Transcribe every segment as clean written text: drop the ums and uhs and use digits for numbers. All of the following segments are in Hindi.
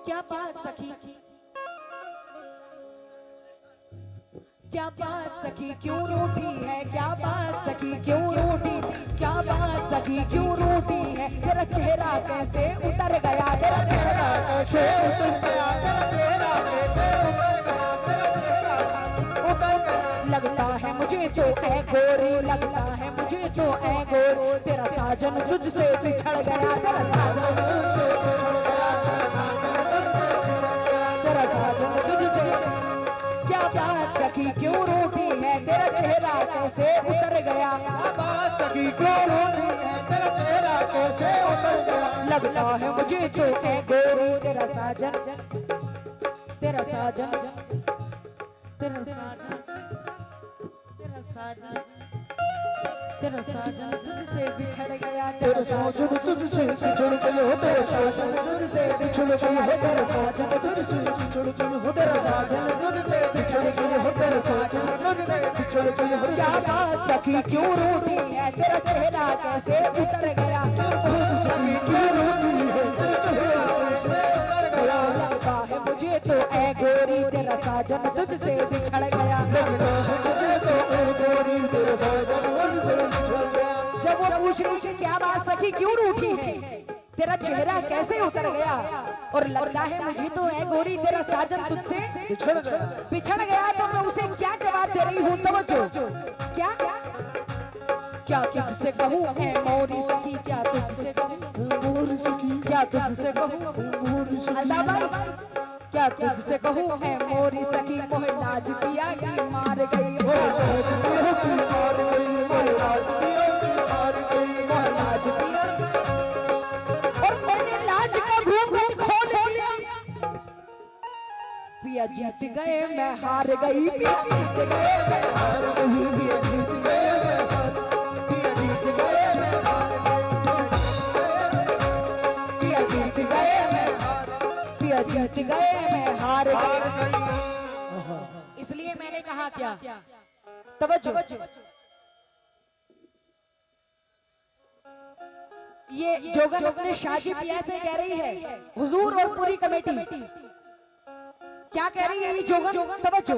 क्या बात सखी, क्या बात सखी क्यों रूठी है, क्या बात सखी क्यों रूठी, क्या बात सखी क्यों रूठी है, तेरा चेहरा कैसे उतर गया, तेरा चेहरा कैसे उतर गया, तेरा चेहरा कैसे उतर गया, तेरा चेहरा उतर गया। लगता है मुझे तो ऐ गोरी, लगता है मुझे तो ऐ गोरी, तेरा साजन तुझसे बिछड़ गया, तेरा साजन तुझसे बिछड़ गया, तेरा साजन तुझसे। क्या बात सखी क्यों रूठी है, तेरा चेहरा कैसे उतर गया, क्या बात सखी क्यों रूठी है, तेरा चेहरा कैसे उतर गया। लगता है मुझे तो ऐ गोरी, तेरा साजन, तेरा साजन, तेरा साजन, तेरा साजन, तेरा साजन तुझसे बिछड़ गया, तेरा साजन तुझसे बिछड़ गया, तेरा साजन तुझसे बिछड़ गया, तेरा साजन तुझसे बिछड़ गया, तेरा साजन तुझसे बिछड़ गया, तेरा साजन तुझसे बिछड़ गया। क्या बात सखी क्यों रूठी है, तेरा चेहरा कैसे उतर गया, सखी क्यों रूठी है, तेरा चेहरा कैसे उतर गया। लगता है मुझे तो ऐ गोरी, तेरा साजन तुझसे बिछड़ गया, लगता है मुझे तो ऐ गोरी, तेरा साजन तुझसे बिछड़ गया। जब वो पूछ रही कि क्या बात सखी क्यों रूठी है, तेरा चेहरा कैसे उतर गया, और लगता है मुझे तो ऐ गोरी, तेरा साजन तुझसे बिछड़ गया, बिछड़ गया, तो मैं उसे क्या जवाब दे रही हूँ, तवज्जो। क्या क्या तुझसे कहूँ ऐ मोरी सखी, क्या तुझसे कहूँ मोरी सखी, क्या तुझसे कहूँ मोरी सखी, अल्लाह भाई क्या तुझसे कहूँ ऐ मोरी सखी, मोह लाज पिया की मार गई, मोह लाज पिया की मार गई, मोह लाज पिया की मार गई, मोह लाज पिया, और मैंने लाज का घूंघट खोल दिया, पिया जीत गए मैं हार गई, पिया जीत गए मैं हार गई, पिया जीत गए मैं हार, पिया जीत गए मैं हार, पिया जीत गए मैं हार, पिया जीत गए मैं हार गई। इसलिए मैंने कहा क्या, तवज्जो, ये जोगन अपने शाजी पिया से कह रही है, हुजूर और पूरी कमेटी क्या कह रही है, ये जोगन, तवज्जो।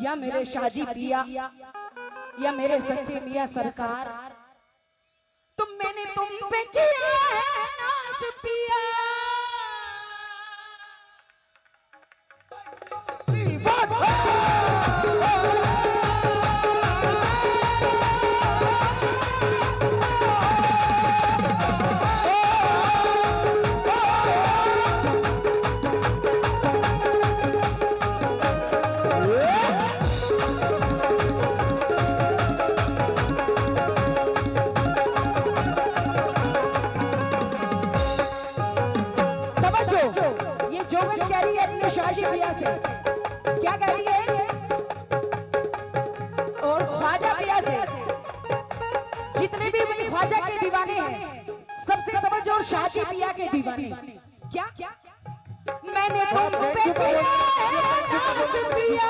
या मेरे शाजी पिया, या मेरे सच्चे मियां सरकार, तुम मैंने तुम पे किया है नाज पिया, शादी पिया से क्या कह रही है, और ख्वाजा पिया से, जितने भी ख्वाजा के दीवाने हैं सबसे तवज्जो, और शादी पिया के दीवाने, क्या मैंने तुम पे किया है नाज पिया,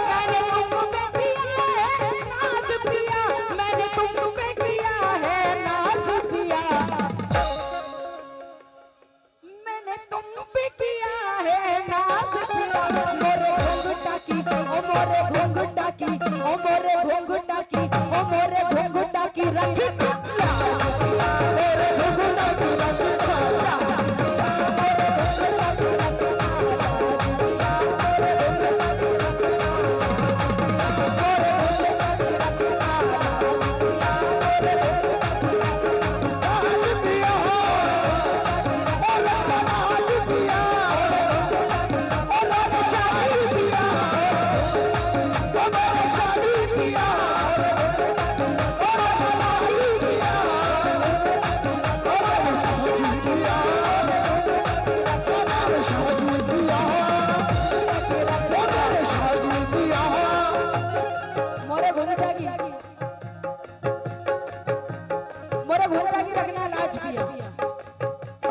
मैंने तुम पे किया है नाज पिया, मैंने तुम पे किया है नाज पिया, तुम पे किया है नाज पिया, मोरे घुंघटा की, ओ मोरे घुंघटा की, ओ मोरे घुंघटा की, ओ मोरे घुंघटा की रखी मोरे घुंघटा की रखी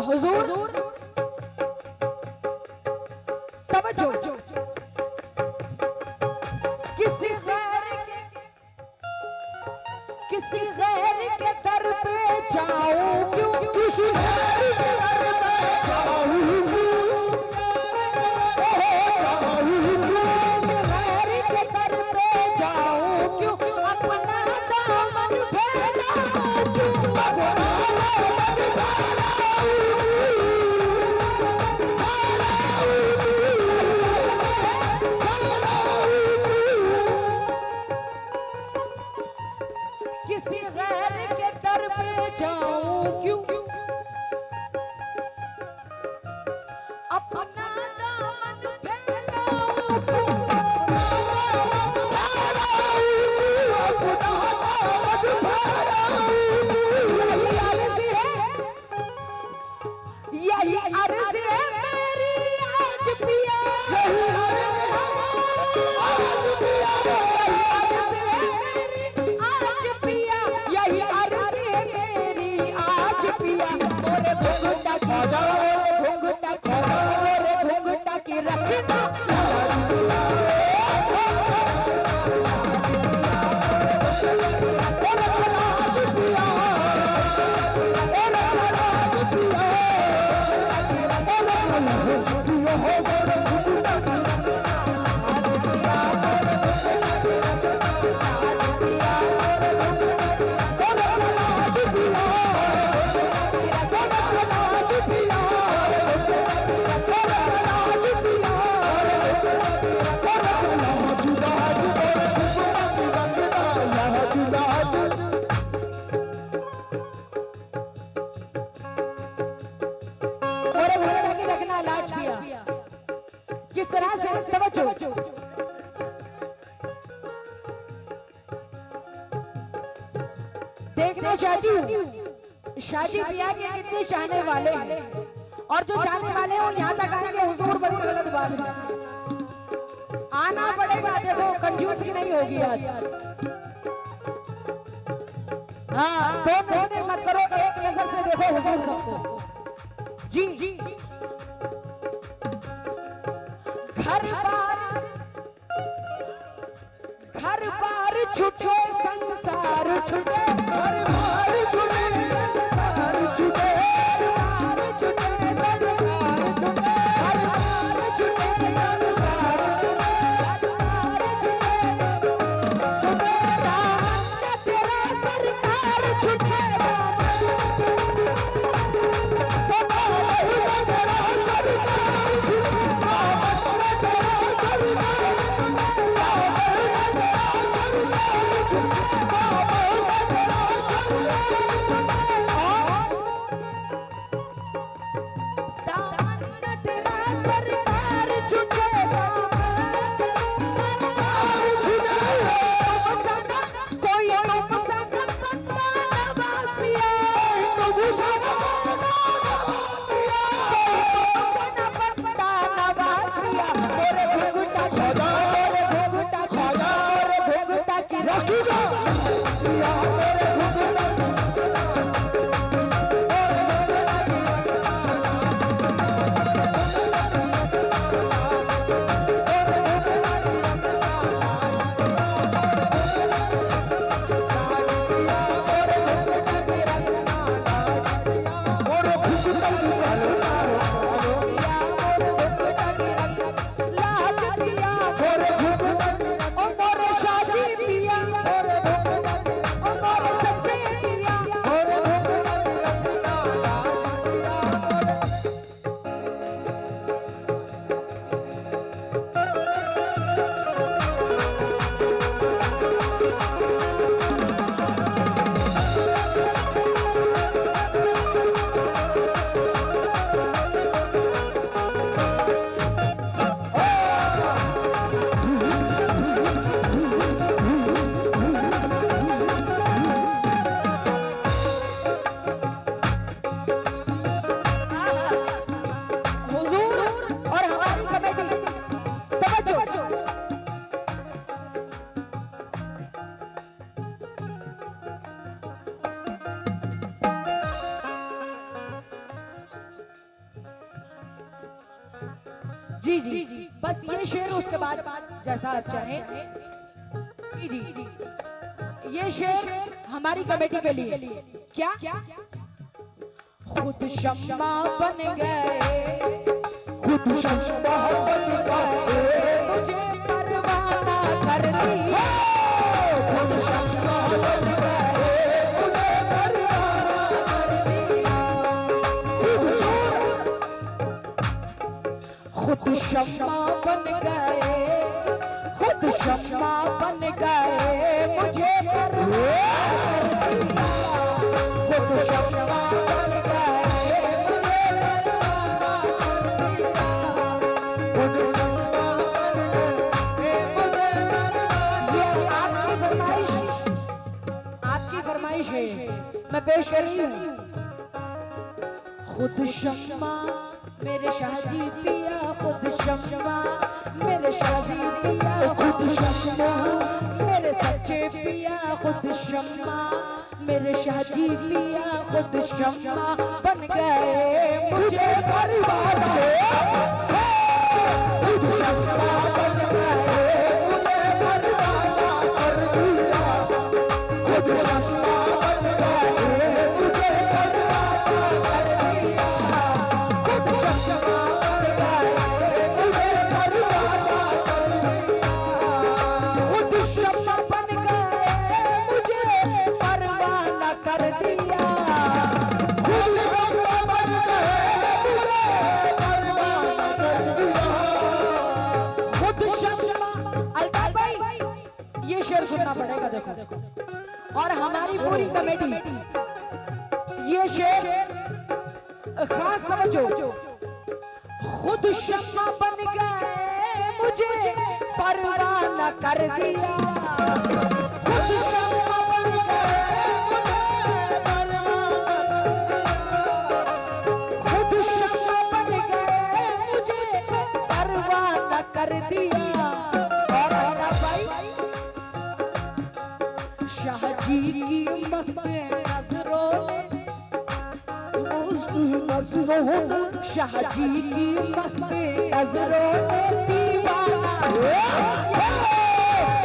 हुजूर, तवज्जो, किसी गैर के किसी गैर के दर पे जाऊं क्यों, किसी गैर के दर पे जाऊं क्यों, किसी गैर के दर पे जाऊं क्यों, अपना दामन फैलाऊं क्यों, अपना दामन किसी गैर के दर पे जाऊं क्यों, अपना दामन फैलाऊं क्यों, यही अर्ज़ है मेरी आज पिया, यही अर्ज़ है मेरी आज पिया, यही अर्ज़ है मेरी आज पिया। मोरे घुंघटा की रखना लाज पिया। किस तरह से तवज्जो, देखना चाहती हूँ शाजी पिया के कितने चाहने वाले हैं, और जो चाहने वाले हो यहाँ तक आएंगे हुजूर, बड़ी गलत बात है। आना पड़ेगा, देखो कंजूसी नहीं होगी आज। हाँ, दो नजरें मत करो, एक नजर से देखो हुजूर सबको। जी जी, घर बार छुटे संसार छुटे, घर बार छुटे संसार छुटे, घर बार छुटे संसार छुटे, घर बार छुटे संसार छुटे, घर बार छुटे दामन तेरा सरकार छुटे, जी जी, बस ये शेर, उसके बाद जैसा आप चाहें। जी जी, ये शेर हमारी कमेटी के लिए क्या खुद शम्मा बन गए, खुद शम्मा बन गए, मुझे परवाना कर दिया, खुद शम्मा बन गए, मुझे परवाना कर दिया, खुद शम्मा बन गए, खुद शम्मा बन गए, मुझे परवाना कर दिया, खुद शम्मा बन गए, मुझे परवाना कर दिया, खुद शम्मा बन गए, मुझे परवाना। ये आपकी फरमाइश है, मैं पेश कर रही हूँ। खुद शम्मा मेरे शाहजी पिया, खुद शम्मा मेरे शाहजी पिया, खुद शम्मा मेरे सच्चे पिया, खुद शम्मा मेरे शाहजी पिया, खुद शम्मा बन गए, मुझे परवाना, खुद शम्मा बन गए, मुझे परवाना कर दिया, खुद शम्मा बन गए, मुझे परवाना कर दिया, खुद शम्मा बन गए, मुझे परवाना कर दिया, खुद शम्मा बन गए, मुझे परवाना कर दिया, खुद शम्मा बन गए, मुझे परवाना कर दिया। खुद शम्मा। अल्ताफ भाई ये शेर सुनना पड़ेगा, देखो, और हमारी पूरी कमेटी ये शेर खास समझो। खुद शम्मा बन गए, मुझे परवाना कर दिया, खुद शम्मा बन गए, खुद शम्मा बन गए, मुझे परवाना कर दिया। और अल्ताफ भाई शाहजी की मस्त नजरों ने, नजरों शाहजी की मस्त नजरों ने दीवाना,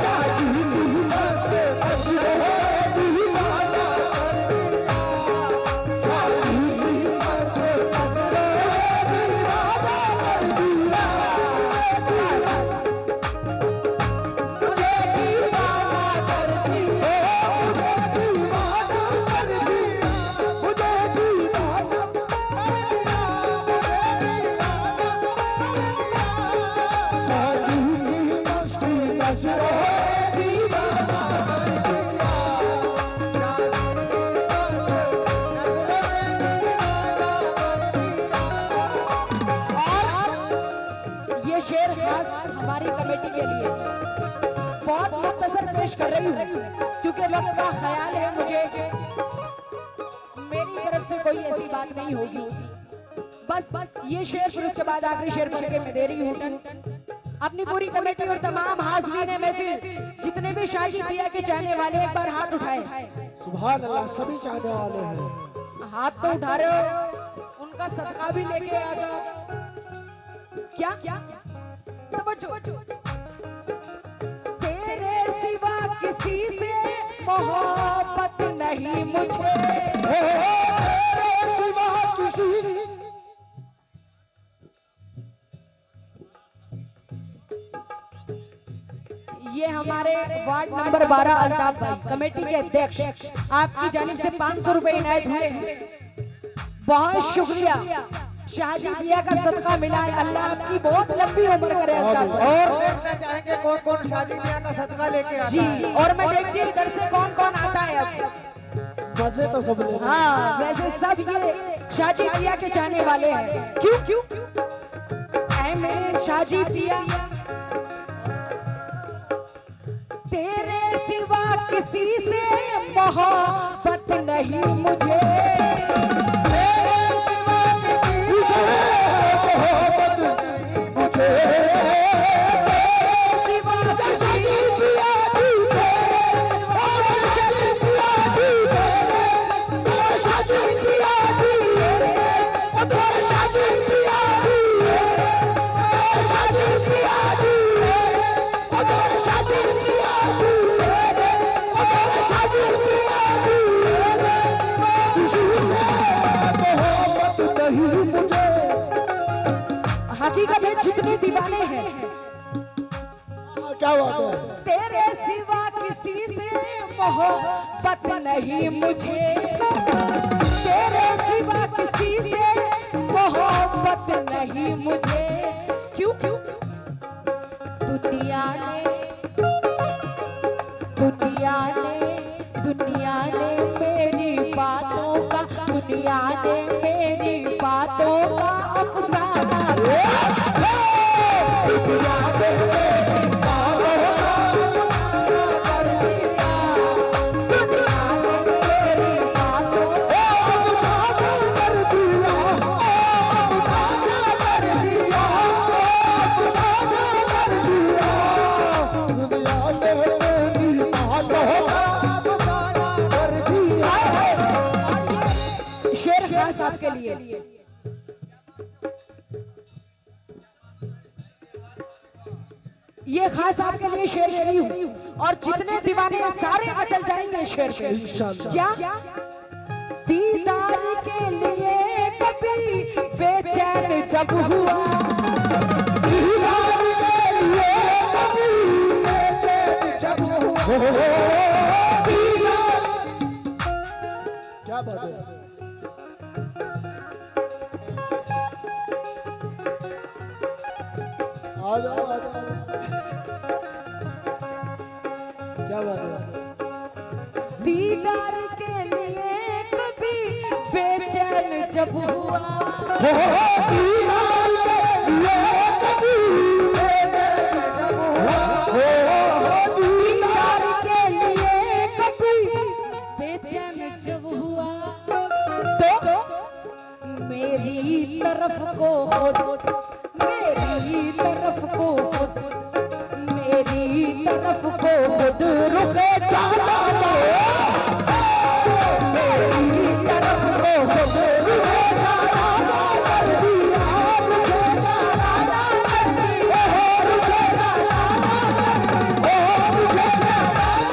शाहजी की मस्त नजरों ने दीवाना कर दिया, शाहजी की मस्त नजरों ने दीवाना कर दिया, मुझे दीवाना कर दिया, मुझे दीवाना कर दिया, मुझे दीवाना कर दिया, मुझे दीवाना कर दिया, शाहजी की मस्त नजरों ने दीवाना कर दिया, और ये शेर खास हमारी कमेटी के लिए बहुत मुख्तसर पेश कर रही हूँ, क्योंकि वक्त का ख्याल है मुझे, मेरी तरफ से कोई ऐसी बात नहीं होगी। बस ये शेर, फिर उसके बाद आखिरी शेर पढ़ के मैं दे रही हूँ टन। अपनी पूरी कमेटी और तमाम हाज़रीन महफिल, जितने भी शाहजी पिया के चाहने वाले, एक बार हाथ उठाए। सुभान अल्लाह, सभी चाहने वाले हैं। हाथ तो उठा रहे हो, उनका सदका भी लेके आ जाओ। क्या तवज्जो, तेरे सिवा किसी से मोहब्बत नहीं मुझे, तेरे सिवा किसी ये हमारे वार्ड नंबर 12 अल्ताफ भाई कमेटी के अध्यक्ष, आपकी जानिब से 500 रुपए इनायत हुए हैं। बहुत शुक्रिया, शाहजी पिया का सदका मिला है, अल्लाह आपकी बहुत लंबी उम्र करे अल्ताफ भाई। और देखना चाहेंगे कौन कौन शादी ब्याह का सदका लेके आता जी, है। और मैं देखती हूँ इधर से कौन कौन आता है अब। मजे तो सब ले हाँ, वैसे सब ये शाहजी पिया के चाहने वाले हैं। क्यों ऐ मेरे शाहजी पिया, तेरे सिवा किसी से मोहब्बत नहीं मुझे, तेरे सिवा किसी से मोहब्बत मुझे, तेरे सिवा किसी पिया तू तेरे, शादी पिया तू तेरे, शादी पिया तू तेरे, शादी पिया तू तेरे, शादी पिया तू तेरे, शादी पिया तू तेरे, शादी पिया दीवाने हैं। क्या बात है? तेरे सिवा किसी से मोहब्बत नहीं मुझे, तेरे सिवा किसी से मोहब्बत नहीं मुझे। क्यों? दुनिया ने दुनिया ने दुनिया ने मेरी बातों का, दुनिया ने मेरी बातों का अफसाना, दुनिया ने मेरी बातों का अफसाना कर दिया, दुनिया ने मेरी बातों का अफसाना कर दिया, अफसाना कर दिया, अफसाना कर दिया। दुनिया ने मेरी बातों का अफसाना कर दिया। और ये शेर खास आपके लिए। ये खास आपके लिए शेर ले रही हूँ, और जितने दीवाने हैं सारे मचल जाएंगे शेर पे। इंशाल्लाह। क्या? दीदार के लिए कभी बेचैन जब हुआ, दीदार के लिए कभी बेचैन जब हुआ। दीदार। क्या बात है? आ जाओ आ जाओ। क्या बात है? दीदार के लिए कभी बेचैन जब हुआ, दीदार के लिए कभी बेचैन जब हुआ। दीदार के लिए कभी बेचैन जब हुआ, तो मेरी तरफ को खुद, मेरी तरफ को खुद, मेरी तरफ को खुद रुके जाना, मेरी तरफ को खुद रुके जाना कर दिया, रुके जाना कर दिया, रुके जाना कर दिया, रुके जाना कर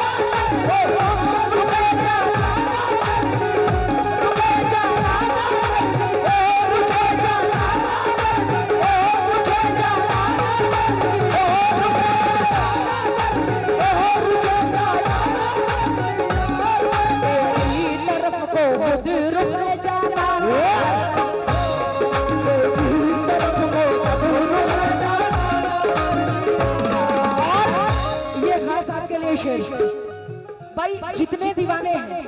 दिया, रुके जाना कर दिया, रुके जाना कर दिया, रुके जाना कर दिया, रुके जाना कर दिया, मेरी तरफ को खुद रुके जाना, और ये खास आपके लिए शेर। भाई जितने दीवाने हैं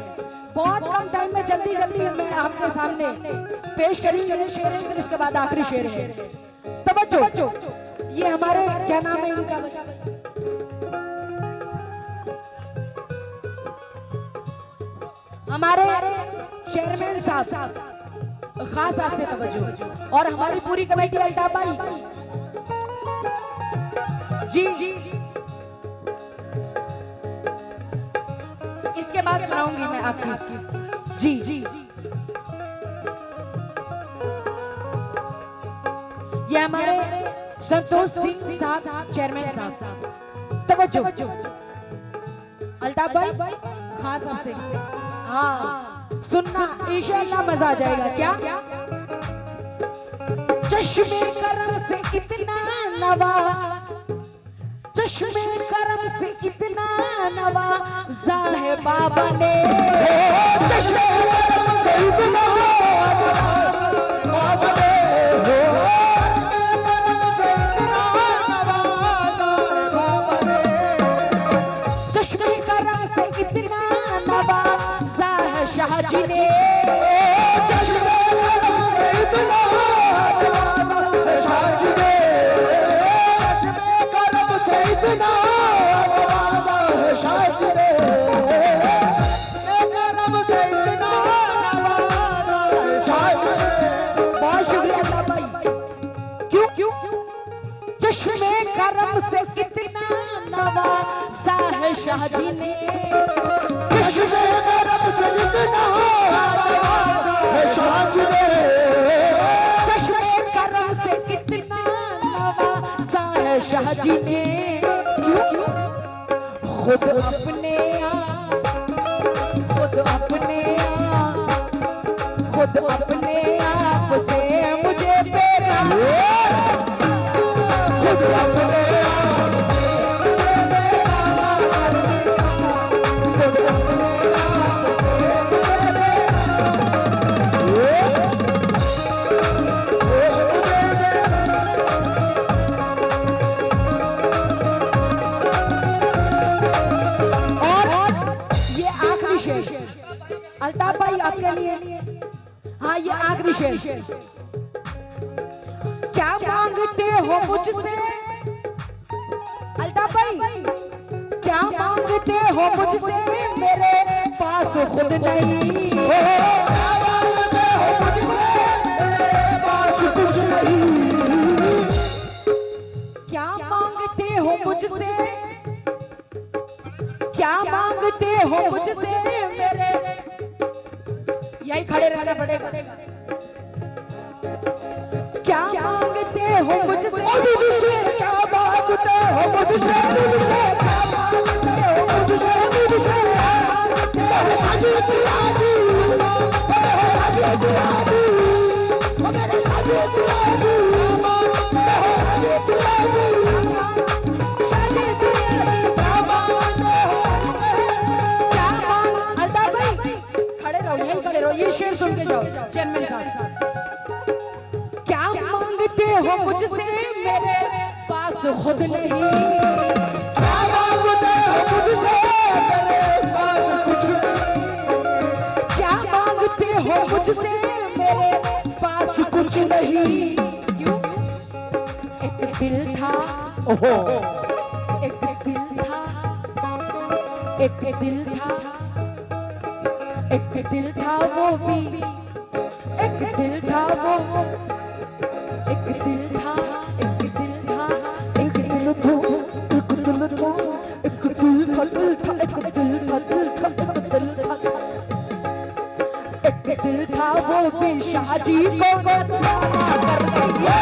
बहुत कम टाइम में जल्दी जल्दी मैं आपके सामने पेश करेंगे ये शेर है, फिर इसके बाद आखिरी शेर है। तवज्जो, ये हमारे क्या नाम है इनका? हमारे चेयरमैन साहब, खास आपसे तवज्जो, और हमारी पूरी कमेटी अल्ताफ भाई जी। इसके बाद सुनाऊंगी मैं आपकी जी। ये हमारे संतोष सिंह साहब, चेयरमैन साहब। तवज्जो, अल्ताफ भाई खास आपसे, हाँ सुनना, इंशाअल्लाह मजा आ जाएगा। क्या? चश्मे करम से इतना नवा, चश्मे करम से इतना नवा जाहे बाबा ने, चश्मे करम से इतना बाबा ने, चश्मे करम से इतना नवा जाहे शाह जी ने, चश्मे करम से इतना शाह जी ने, चश्मे करम से इतना शाह जी ने, करम से इतना शाह जी ने। बहुत शुक्रिया अल्लाह भाई। क्यों? चश्मे करम से इतना नवाजा है शाह जी ने, चश्मे करम से इतना नवाजा है शाह जी ने, चश्मे करम से इतना नवाजा है शाह जी ने। क्यों? खुद अपने आप, खुद अपने आप, खुद अपने आप से मुझे प्यार, खुद शेर अल्ताफ भाई आपके लिए। हाँ ये आखिरी शेर। क्या मांगते हो मुझसे अल्ताफ भाई, क्या मांगते हो मुझसे, मेरे पास खुद नहीं। क्या मांगते हो मुझसे, मेरे पास कुछ नहीं। क्या मांगते हो मुझसे, क्या मांगते हो मुझसे, मेरे यही खड़े रहना पड़ेगा। क्या मांगते हो मुझसे, मुझसे क्या मांगते हो मुझसे, मुझसे क्या मांगते हो मुझसे, मुझसे मेरे साजी तुरादी, मेरे साजी तुरादी, मेरे साजी तुरादी, मेरे साजी तुरादी, साजी तुरादी। क्या मांगते हो, क्या मांग अल्ताफ भाई खड़े रहो, यहीं खड़े रहो, ये शेर सुन के जाओ चेयरमैन साहब। क्या मांगते हो मुझसे, मेरे पास खुद नहीं। क्या मांगते हो मुझसे, मेरे पास कुछ नहीं। क्या मांगते हो मुझसे, मेरे पास कुछ नहीं। क्यों? एक दिल था, ओहो एक दिल था, एक दिल था, एक दिल था वो भी, एक दिल था वो, एक दिल था, एक दिल था, एक दिल था, एक दिल था, एक दिल था, दिल था, एक दिल था, दिल था, एक दिल था, एक दिल था वो भी शाहजी को नजराना कर दिया।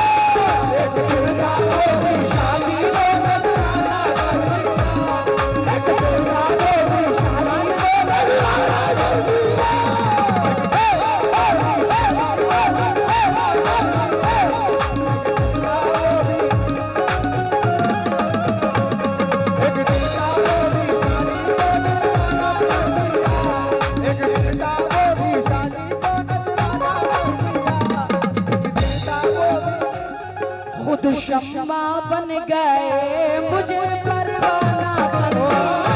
एक दिल था वो भी शादी को नजराना कर दिया, एक दिल था वो भी शादी को नजराना कर दिया। एक दिल था वो भी शादी को नजराना कर दिया, एक दिल था वो भी शादी को नजराना कर दिया, एक दिल था वो भी खुद शम्मा बन गए, मुझे परवाना बन गए।